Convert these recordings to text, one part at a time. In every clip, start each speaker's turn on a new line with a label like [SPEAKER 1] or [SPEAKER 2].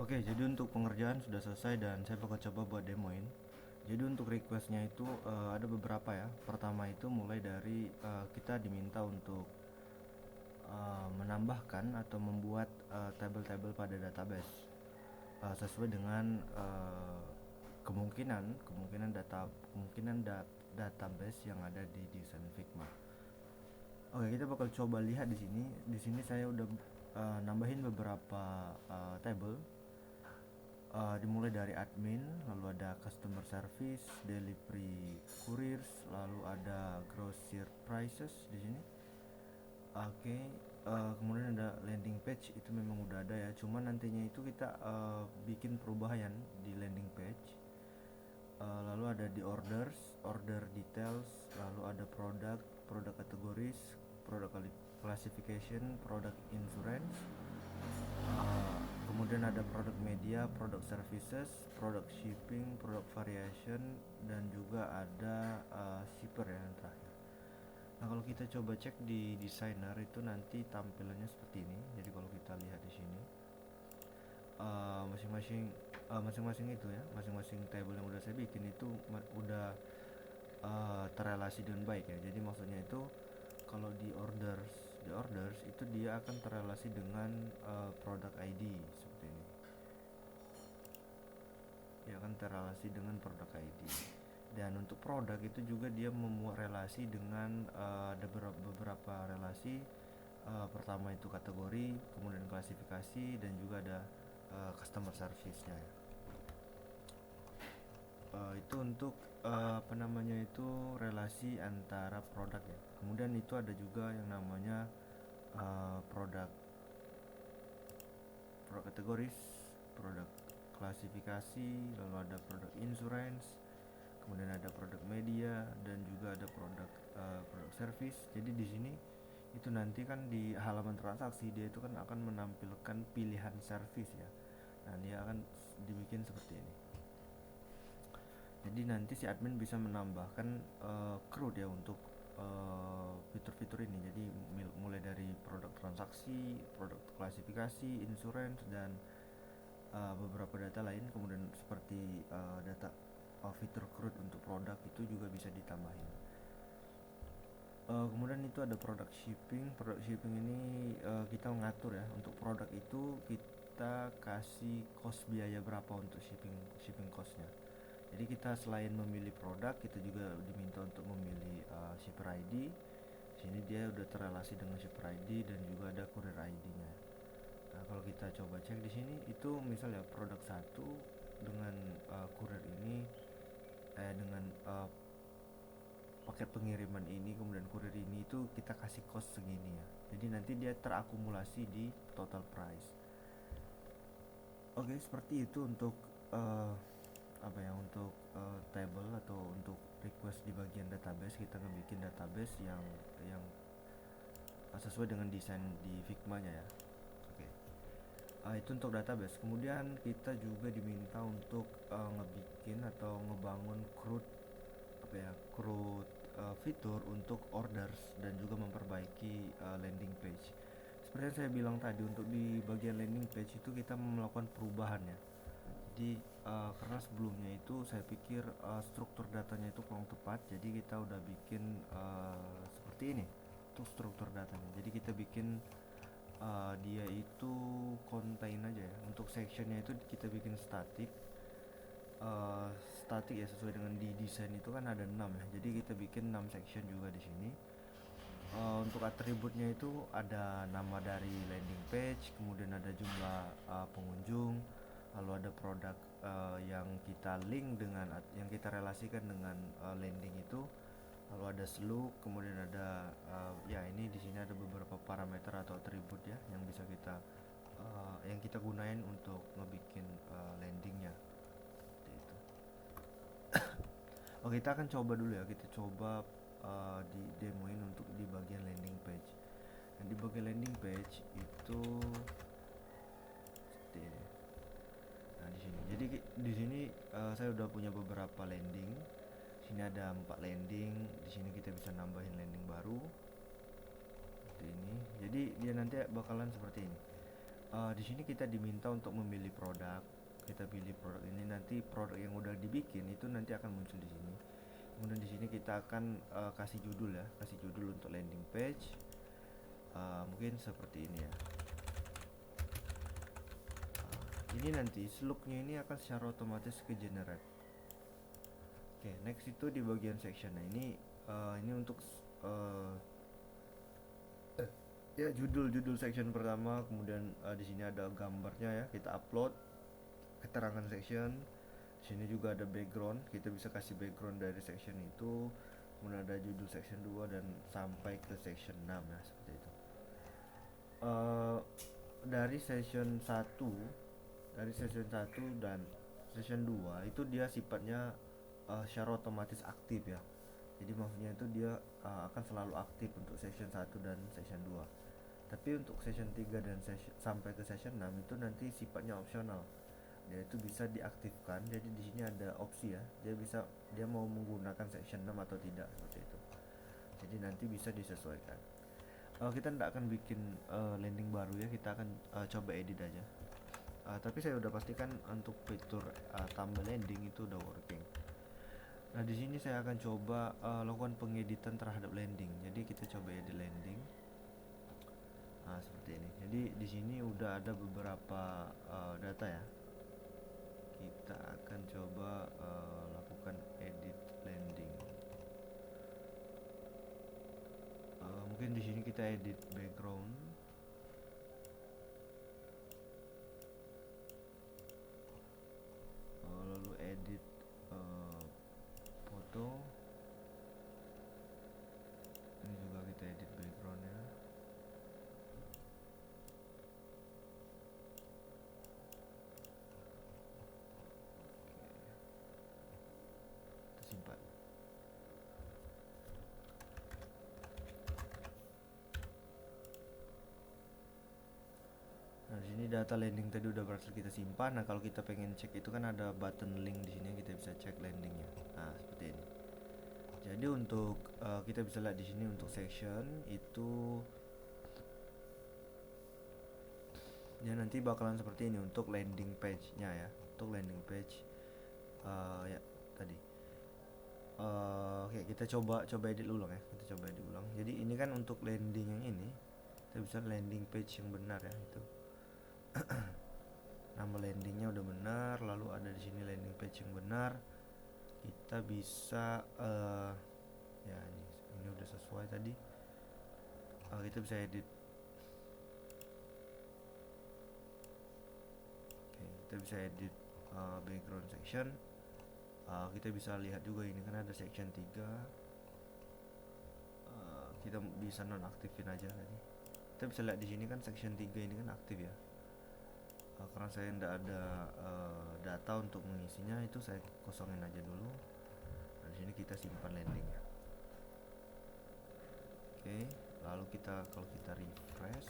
[SPEAKER 1] Oke, jadi untuk pengerjaan sudah selesai dan saya bakal coba buat demoin. Jadi untuk requestnya itu ada beberapa ya. Pertama itu mulai dari kita diminta untuk menambahkan atau membuat tabel-tabel pada database sesuai dengan kemungkinan database yang ada di desain Figma. Oke, kita bakal coba lihat di sini. Di sini saya udah nambahin beberapa table. Dimulai dari admin, lalu ada customer service, delivery couriers, lalu ada grocery prices di sini. Oke, kemudian ada landing page, itu memang udah ada ya. Cuman nantinya itu kita bikin perubahan di landing page. Lalu ada di orders, order details, lalu ada product categories, product classification, product insurance. Kemudian ada product media, product services, product shipping, product variation, dan juga ada shipper ya yang terakhir. Nah, kalau kita coba cek di designer itu nanti tampilannya seperti ini. Jadi kalau kita lihat di sini masing-masing itu ya, masing-masing table yang udah saya bikin itu udah terrelasi dengan baik ya. Jadi maksudnya itu kalau di orders itu dia akan terrelasi dengan product ID seperti ini. Dia akan terrelasi dengan produk ID. Dan untuk produk itu juga dia memuat relasi dengan ada beberapa relasi. Pertama itu kategori, kemudian klasifikasi, dan juga ada customer service-nya ya. Itu untuk apa namanya itu relasi antara produk ya. Kemudian itu ada juga yang namanya produk kategoris, produk klasifikasi, lalu ada produk insurance, kemudian ada produk media, dan juga ada produk service. Jadi di sini itu nanti kan di halaman transaksi dia itu kan akan menampilkan pilihan service ya. Nah, dia akan dibikin seperti ini. Jadi nanti si admin bisa menambahkan CRUD ya untuk fitur-fitur ini. Jadi mulai dari produk transaksi, produk klasifikasi, insurance, dan beberapa data lain. Kemudian seperti data fitur CRUD untuk produk itu juga bisa ditambahin. Kemudian itu ada produk shipping. Produk shipping ini kita mengatur ya, untuk produk itu kita kasih cost biaya berapa untuk shipping costnya. Jadi kita selain memilih produk, kita juga diminta untuk memilih shipper ID. Sini dia udah terrelasi dengan shipper ID dan juga ada courier ID-nya. Nah, kalau kita coba cek di sini itu misalnya produk satu dengan courier ini dengan paket pengiriman ini, kemudian kurir ini, itu kita kasih cost segini ya. Jadi nanti dia terakumulasi di total price. Oke, seperti itu untuk apa ya, untuk table atau untuk request di bagian database. Kita ngebikin database yang sesuai dengan desain di Figma-nya ya. Oke. Itu untuk database. Kemudian kita juga diminta untuk ngebikin atau ngebangun CRUD fitur untuk orders dan juga memperbaiki landing page. Seperti yang saya bilang tadi, untuk di bagian landing page itu kita melakukan perubahan ya. Jadi karena sebelumnya itu saya pikir struktur datanya itu kurang tepat, jadi kita udah bikin seperti ini untuk struktur datanya. Jadi kita bikin dia itu contain aja ya. Untuk sectionnya itu kita bikin statik ya, sesuai dengan di desain itu kan ada 6 ya. Jadi kita bikin 6 section juga di sini. Untuk atributnya itu ada nama dari landing page, kemudian ada jumlah pengunjung, lalu ada produk yang kita link dengan yang kita relasikan dengan landing itu, lalu ada slug, kemudian ada ya ini di sini ada beberapa parameter atau atribut ya yang bisa yang kita gunain untuk ngebikin landingnya. Seperti itu. Oh, kita akan coba dulu ya, kita coba di demoin untuk di bagian landing page. Nah, di bagian landing page itu seperti ini. Nah, di sini. Jadi di sini saya udah punya beberapa landing. Sini ada 4 landing. Di sini kita bisa nambahin landing baru. Seperti ini. Jadi dia nanti bakalan seperti ini. Di sini kita diminta untuk memilih produk. Kita pilih produk ini, nanti produk yang udah dibikin itu nanti akan muncul di sini. Kemudian di sini kita akan kasih judul ya, kasih judul untuk landing page. Mungkin seperti ini ya. Ini nanti slugnya ini akan secara otomatis ke generate. Oke, next itu di bagian section. Nah ini untuk uh, ya judul section pertama. Kemudian di sini ada gambarnya ya, kita upload keterangan section. Di sini juga ada background, kita bisa kasih background dari section itu. Kemudian ada judul section 2 dan sampai ke section 6 ya, seperti itu. uh, dari session 1 dan session 2 itu dia sifatnya secara otomatis aktif ya. Jadi maksudnya itu dia akan selalu aktif untuk session 1 dan session 2. Tapi untuk session 3 dan sampai ke session 6 itu nanti sifatnya opsional. Dia itu bisa diaktifkan. Jadi di sini ada opsi ya. Dia mau menggunakan session 6 atau tidak, seperti itu. Jadi nanti bisa disesuaikan. Kita tidak akan bikin landing baru ya, kita akan coba edit aja. Tapi saya udah pastikan untuk fitur tambah landing itu udah working. Nah di sini saya akan coba lakukan pengeditan terhadap landing. Jadi kita coba edit landing. Nah seperti ini. Jadi di sini udah ada beberapa data ya. Kita akan coba lakukan edit landing. Mungkin di sini kita edit background. Lalu edit foto. Ini juga kita edit backgroundnya. Kita simpan. Nah di sini data landing tadi udah berhasil kita simpan. Nah kalau kita pengen cek itu kan ada button link di sini, kita bisa cek landingnya. Nah seperti ini. Jadi untuk kita bisa lihat di sini untuk section itu ya nanti bakalan seperti ini untuk landing page-nya ya. Untuk landing page ya tadi. Oke, kita coba edit ulang ya. Kita coba edit ulang. Jadi ini kan untuk landing yang ini, kita bisa landing page yang benar ya itu. Nama landingnya udah benar, lalu ada di sini landing page yang benar. Kita bisa ya ini udah sesuai tadi. Kita bisa edit. Oke, kita bisa edit background section. Kita bisa lihat juga ini kan ada section 3. Kita bisa nonaktifin aja tadi. Kita bisa lihat di sini kan section 3 ini kan aktif ya. Karena saya tidak ada data untuk mengisinya, itu saya kosongin aja dulu. Nah, di sini kita simpan landing ya. Oke, lalu kalau kita refresh,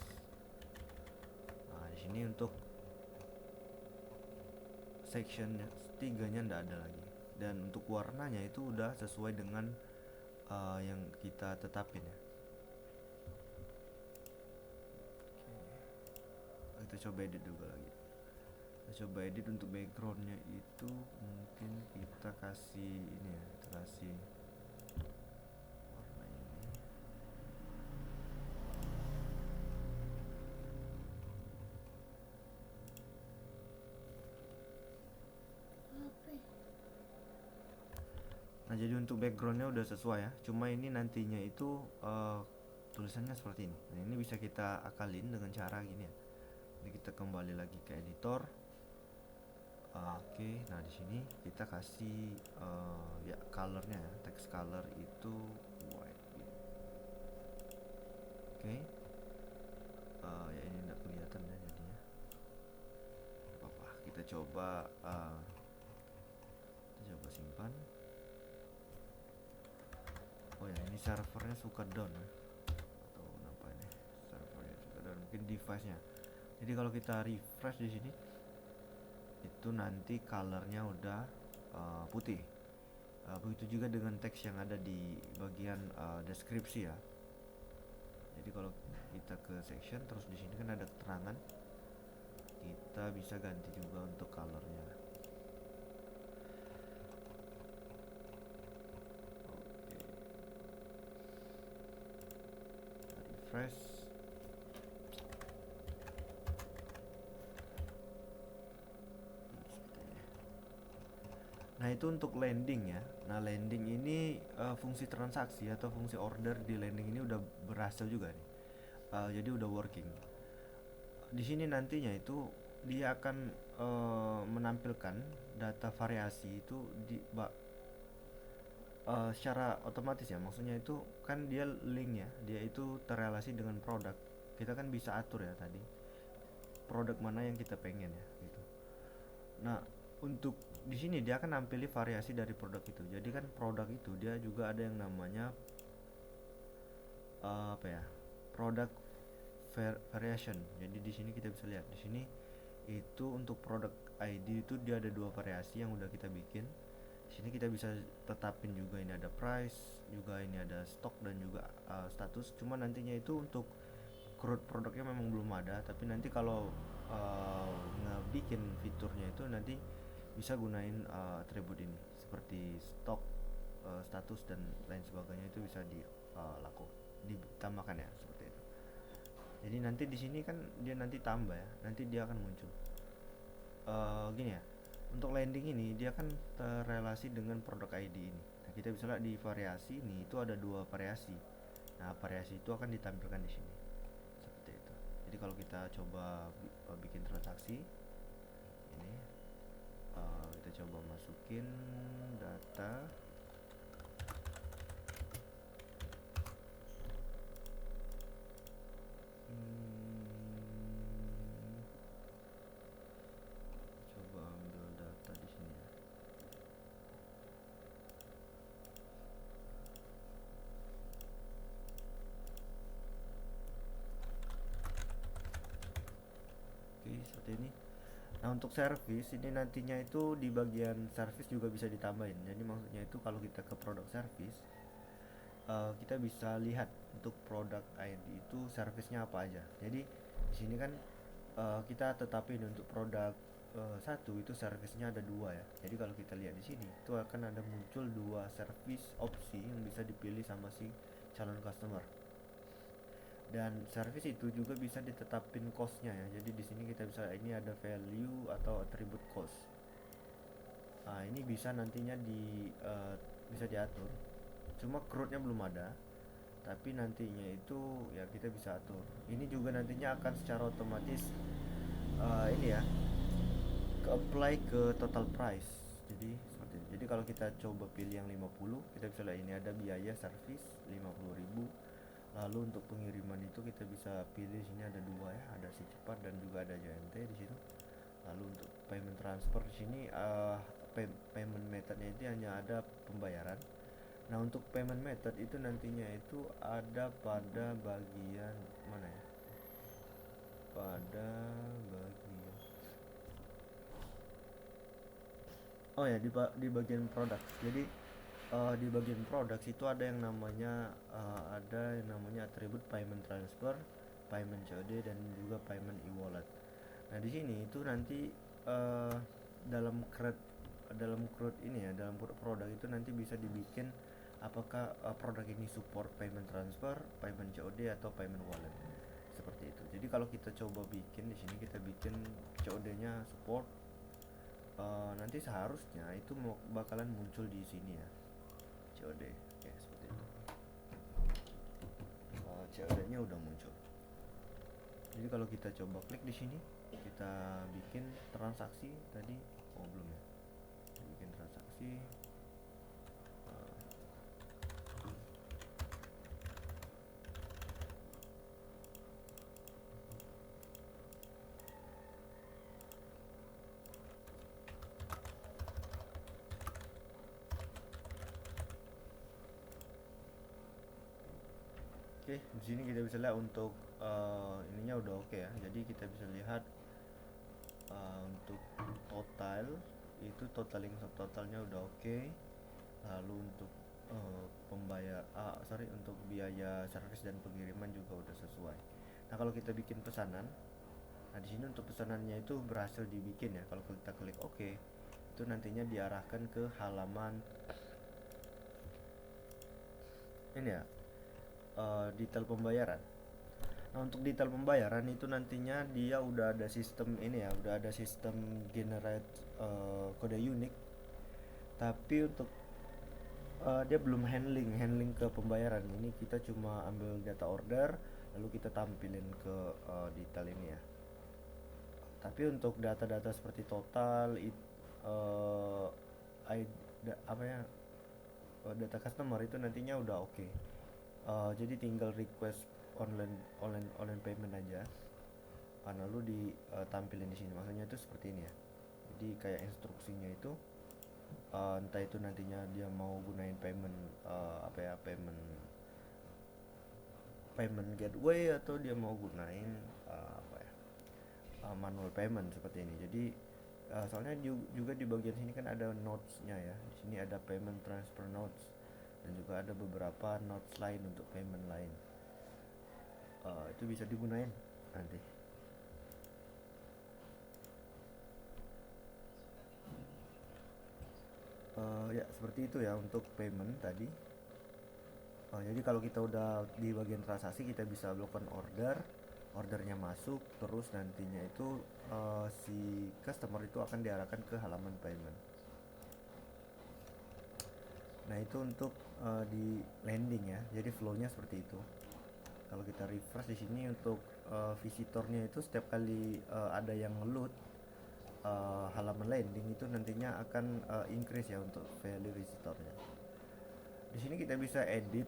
[SPEAKER 1] nah di sini untuk section 3-nya tidak ada lagi, dan untuk warnanya itu udah sesuai dengan yang kita tetapin ya. Oke, kita coba edit juga lagi. Kita coba edit untuk backgroundnya itu mungkin kita kasih ini ya, kita kasih warna ini. Nah jadi untuk backgroundnya udah sesuai ya, cuma ini nantinya itu tulisannya seperti ini. Nah ini bisa kita akalin dengan cara gini ya. Jadi kita kembali lagi ke editor. Oke, nah di sini kita kasih ya colornya ya, text color itu white. Oke, ya ini tidak kelihatan ya jadinya. Apa-apa, kita coba simpan. Oh ya, ini servernya suka down ya, atau kenapa ini servernya suka down, mungkin device-nya. Jadi kalau kita refresh di sini itu nanti colornya udah putih. Begitu juga dengan teks yang ada di bagian deskripsi ya. Jadi kalau kita ke section terus di sini kan ada keterangan. kita bisa ganti juga untuk colornya. Oke, refresh. Nah itu untuk landing ya. Nah landing ini fungsi transaksi atau fungsi order di landing ini udah berhasil juga nih. Jadi udah working. Di sini nantinya itu dia akan menampilkan data variasi itu secara otomatis ya. Maksudnya itu kan dia link ya, dia itu terrelasi dengan produk. Kita kan bisa atur ya tadi produk mana yang kita pengen ya gitu. Nah, untuk di sini dia akan nampili variasi dari produk itu. Jadi kan produk itu dia juga ada yang namanya apa ya? Product variation. Jadi di sini kita bisa lihat di sini itu untuk produk ID itu dia ada dua variasi yang udah kita bikin. Di sini kita bisa tetapin juga ini ada price, juga ini ada stok dan juga status. Cuma nantinya itu untuk CRUD produknya memang belum ada, tapi nanti kalau ngebikin fiturnya itu nanti bisa gunain atribut ini seperti stok, status dan lain sebagainya itu bisa ditambahkan ya seperti itu. Jadi nanti di sini kan dia nanti tambah ya, nanti dia akan muncul. Gini ya, untuk landing ini dia kan terrelasi dengan produk ID ini. Nah, kita bisa lihat di variasi ini itu ada dua variasi. Nah, variasi itu akan ditampilkan di sini. Seperti itu. Jadi kalau kita coba bikin transaksi ini kita coba masukin data. Coba ambil data di sini ya. Oke, seperti ini. Nah, untuk service ini nantinya itu di bagian service juga bisa ditambahin. Jadi maksudnya itu kalau kita ke produk service, kita bisa lihat untuk produk ID itu servisnya apa aja. Jadi di sini kan kita tetapin untuk produk satu itu servisnya ada dua ya. Jadi kalau kita lihat di sini itu akan ada muncul dua service opsi yang bisa dipilih sama si calon customer. Dan service itu juga bisa ditetapin costnya ya. Jadi di sini kita bisa ini ada value atau attribute cost. Nah ini bisa nantinya bisa diatur. Cuma CRUD-nya belum ada, tapi nantinya itu ya kita bisa atur. Ini juga nantinya akan secara otomatis ini ya apply ke total price. Jadi seperti itu. Jadi kalau kita coba pilih yang 50, kita bisa lihat ini ada biaya service 50.000. Lalu untuk pengiriman itu kita bisa pilih sini ada dua ya, ada si cepat dan juga ada JNT di situ. Lalu untuk payment transfer di sini payment methodnya itu hanya ada pembayaran. Nah untuk payment method itu nantinya itu ada pada bagian mana ya? Pada bagian oh ya di bagian produk. Jadi di bagian produk itu ada yang namanya atribut payment transfer, payment COD dan juga payment e-wallet. Nah di sini itu nanti uh, dalam CRUD ini ya dalam produk itu nanti bisa dibikin apakah produk ini support payment transfer, payment COD atau payment wallet seperti itu. Jadi kalau kita coba bikin di sini kita bikin COD-nya support, nanti seharusnya itu bakalan muncul di sini ya COD. Oke seperti itu. COD-nya udah muncul. Jadi kalau kita coba klik di sini, kita bikin transaksi tadi, belum ya. Kita bikin transaksi. Oke, di sini kita bisa lihat untuk ininya udah oke ya. Jadi kita bisa lihat untuk total itu totaling subtotalnya udah oke. Lalu untuk untuk biaya servis dan pengiriman juga udah sesuai. Nah kalau kita bikin pesanan Nah di sini untuk pesanannya itu berhasil dibikin ya. Kalau kita klik OK, itu nantinya diarahkan ke halaman ini ya, detail pembayaran. Nah untuk detail pembayaran itu nantinya dia udah ada sistem ini ya, udah ada sistem generate kode unik. Tapi untuk dia belum handling ke pembayaran. Ini kita cuma ambil data order lalu kita tampilin ke detail ini ya. Tapi untuk data-data seperti total uh, apa ya, data customer itu nantinya udah oke. Jadi tinggal request online payment aja. Lalu ditampilin di sini. Maksudnya itu seperti ini ya. Jadi kayak instruksinya itu entah itu nantinya dia mau gunain payment apa ya, payment gateway atau dia mau gunain apa ya, manual payment seperti ini. Jadi soalnya juga di bagian sini kan ada notes-nya ya. Di sini ada payment transfer notes dan juga ada beberapa notes lain untuk payment lain. Itu bisa digunain nanti. Ya seperti itu ya untuk payment tadi. Jadi kalau kita udah di bagian transaksi kita bisa melakukan ordernya masuk, terus nantinya itu si customer itu akan diarahkan ke halaman payment. Nah itu untuk di landing ya, jadi flownya seperti itu. Kalau kita refresh di sini untuk visitornya itu setiap kali ada yang load halaman landing itu nantinya akan increase ya untuk value visitornya. Di sini kita bisa edit,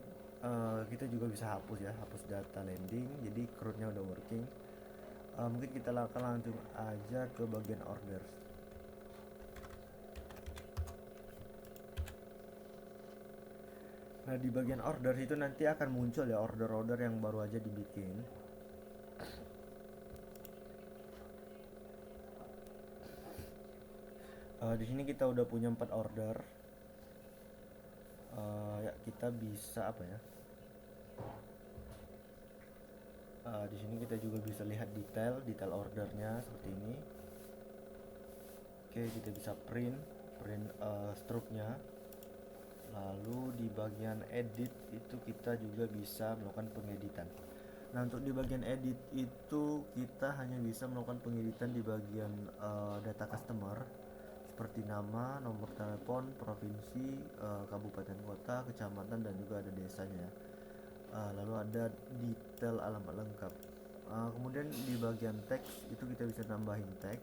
[SPEAKER 1] kita juga bisa hapus ya, hapus data landing. Jadi CRUD-nya udah working. Mungkin kita akan langsung aja ke bagian order. Nah di bagian order itu nanti akan muncul ya order-order yang baru aja dibikin. Di sini kita udah punya 4 order. Ya kita bisa apa ya? Di sini kita juga bisa lihat detail ordernya seperti ini. Oke, kita bisa print struknya. Lalu di bagian edit itu kita juga bisa melakukan pengeditan. Nah untuk di bagian edit itu kita hanya bisa melakukan pengeditan di bagian data customer seperti nama, nomor telepon, provinsi, kabupaten kota, kecamatan dan juga ada desanya. Lalu ada detail alamat lengkap. Kemudian di bagian teks itu kita bisa nambahin tag.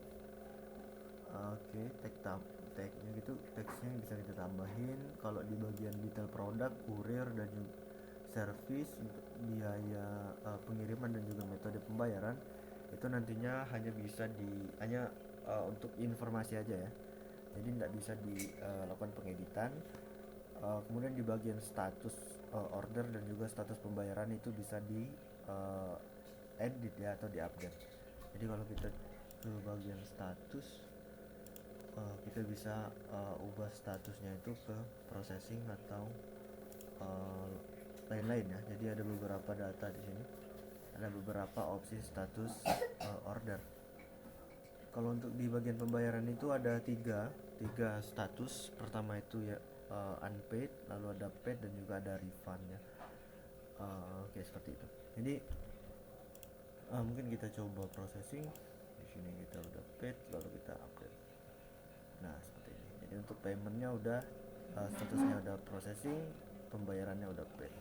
[SPEAKER 1] Oke, tagnya gitu, teksnya bisa kita tambahin. Kalau di bagian detail produk, kurir dan juga service untuk biaya pengiriman dan juga metode pembayaran itu nantinya hanya untuk informasi aja ya. Jadi tidak bisa dilakukan pengeditan. Kemudian di bagian status order dan juga status pembayaran itu bisa di edit ya atau diupdate. Jadi kalau kita ke bagian status kita bisa ubah statusnya itu ke processing atau lain-lain ya. Jadi ada beberapa data di sini, ada beberapa opsi status order. Kalau untuk di bagian pembayaran itu ada tiga status. Pertama itu ya unpaid, lalu ada paid dan juga ada refund ya. Oke, seperti itu. Jadi mungkin kita coba processing. Di sini kita udah paid, lalu kita update. Nah seperti ini. Jadi untuk paymentnya udah statusnya udah processing, pembayarannya udah paid.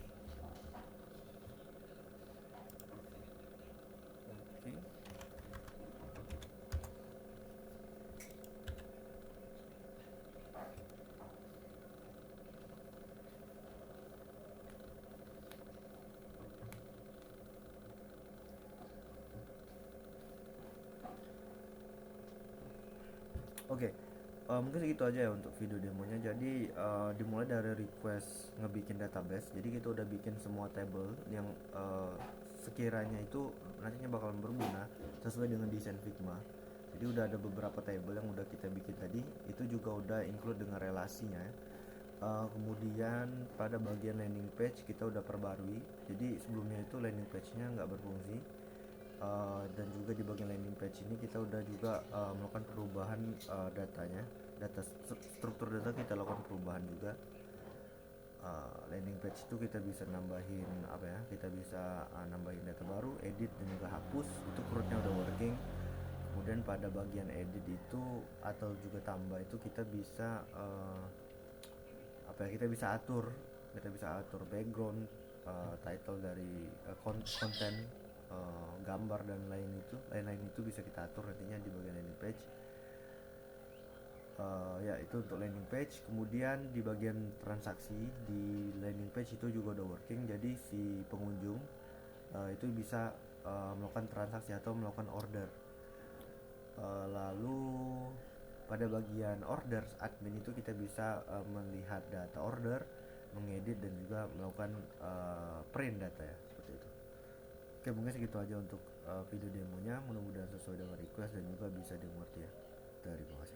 [SPEAKER 1] Oke, mungkin segitu aja ya untuk video demonya. Jadi dimulai dari request ngebikin database. Jadi kita udah bikin semua table yang sekiranya itu nantinya bakalan berguna sesuai dengan desain Figma. Jadi udah ada beberapa table yang udah kita bikin tadi. Itu juga udah include dengan relasinya. Kemudian pada bagian landing page kita udah perbarui. Jadi sebelumnya itu landing page-nya nggak berfungsi. Dan juga di bagian landing page ini kita udah juga melakukan perubahan datanya, struktur data kita lakukan perubahan juga. Landing page itu kita bisa nambahin apa ya, kita bisa nambahin data baru, edit dan juga hapus, itu CRUD-nya udah working. Kemudian pada bagian edit itu atau juga tambah itu kita bisa kita bisa atur background, title dari konten, gambar dan lain-lain itu bisa kita atur nantinya di bagian landing page. Ya itu untuk landing page. Kemudian di bagian transaksi di landing page itu juga udah working, jadi si pengunjung itu bisa melakukan transaksi atau melakukan order. Lalu pada bagian order admin itu kita bisa melihat data order, mengedit dan juga melakukan print data ya, seperti itu. Oke, mungkin segitu aja untuk video demonya, mudah-mudahan sesuai dengan request dan juga bisa dimengerti ya. Terima kasih.